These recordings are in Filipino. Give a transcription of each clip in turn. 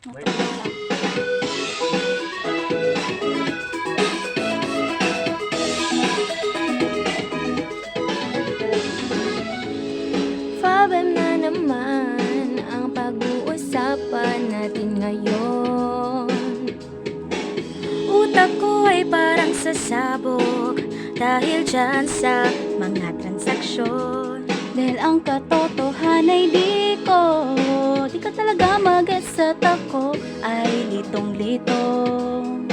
Fabem na naman ang pag-uusapan natin ngayon. Utak ko ay parang sasabog dahil dyan sa mga transaksyon. Dahil ang katotohanan ay di ka talaga mag-gets at ako ay litong-litong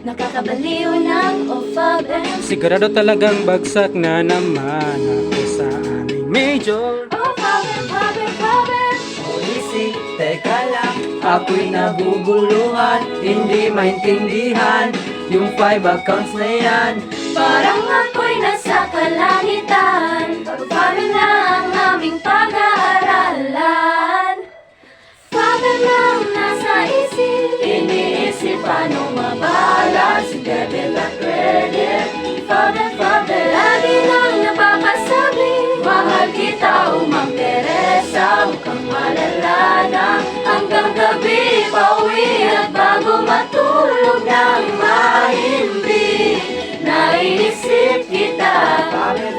nakakabaliw ng OFABM. Sigurado talagang bagsak na naman ako sa aming major. OFABM. O easy, teka lang, ako'y naguguluhan, hindi maintindihan yung 5 accounts na yan. Parang ako'y nasa kalangitan, pagpapalo na ang aming pag-aaralan. Fabel lang nasa isip, Iniisip paano mabalance debit at credit. Fabel lagi nang napapasabi, Mahal kita, Mang Teresa, mukhang malala na. Hanggang gabi pauwi at bago matulog nang mahimbi, naiisip kita. Fabel,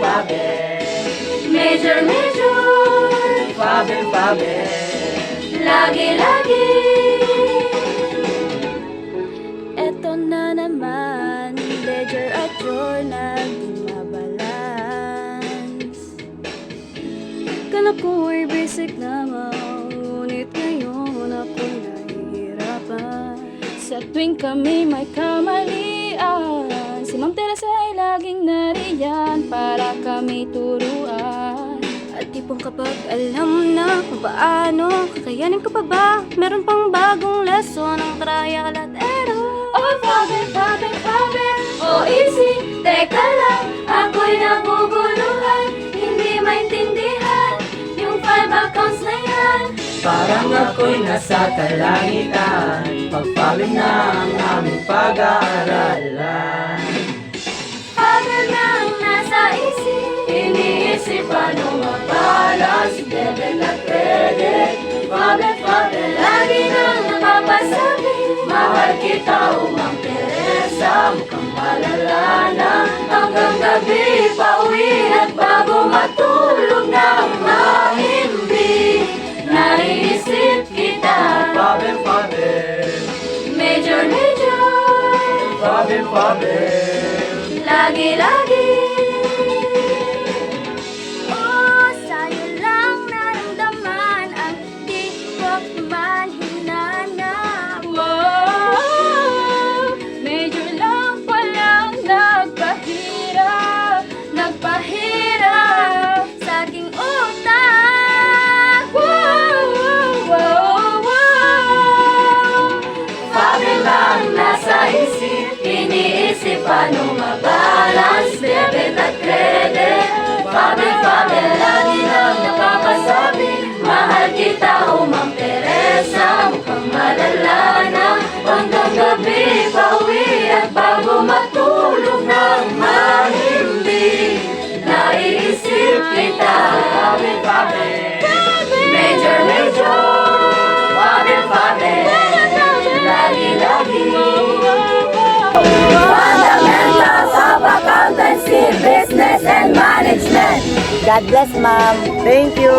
Major, Fabel, lagi. Eto na naman, ledger at journal bumabalance. Kala ko ay basic lamang, ngunit ngayon ako'y nahihirapan. Sa tuwing kami may kamalian, si Ma'am Teresa ay laging nariyan para kami turuan. At tipong kapag alam na kung paano, kakayanin ko pa ba? Meron pang bagong lesson ang trial at error. Oh, Fabel. Oh, easy, teka lang, ako'y naguguluhan, hindi maintindihan yung 5 accounts na yan. parang ako'y nasa kalangitan, pagpalong na ang aming pag-aaralan. Fabel lang nasa isip, Iniisip paano mabalance debit at credit. Fabel, lagi nang napapasabi, mahal kita, Mang Teresa, mukhang malala na. Hanggang gabi pauwi at bago matulog nang mahimbi, naiisip kita. Fabel, Major, Fabel, lagi. Oh, sa'yo lang naramdaman ang di ko man hinanap. Oh, major lang palang nagpahirap sa aking utak. Fabel lang nasa isip, iniisip paano mabalance debit at credit. Fabel, lagi nang napapasabi, mahal kita, Mang Teresa, mukhang malala na. Hanggang gabi pauwi at bago matulog nang mahimbi, naiisip kita. Fabel, Major, Fabel, lagi. Fundamentals of accountancy, business and management. God bless, ma'am. Thank you.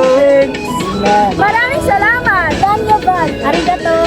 Maraming salamat. Danyaban. Arigato.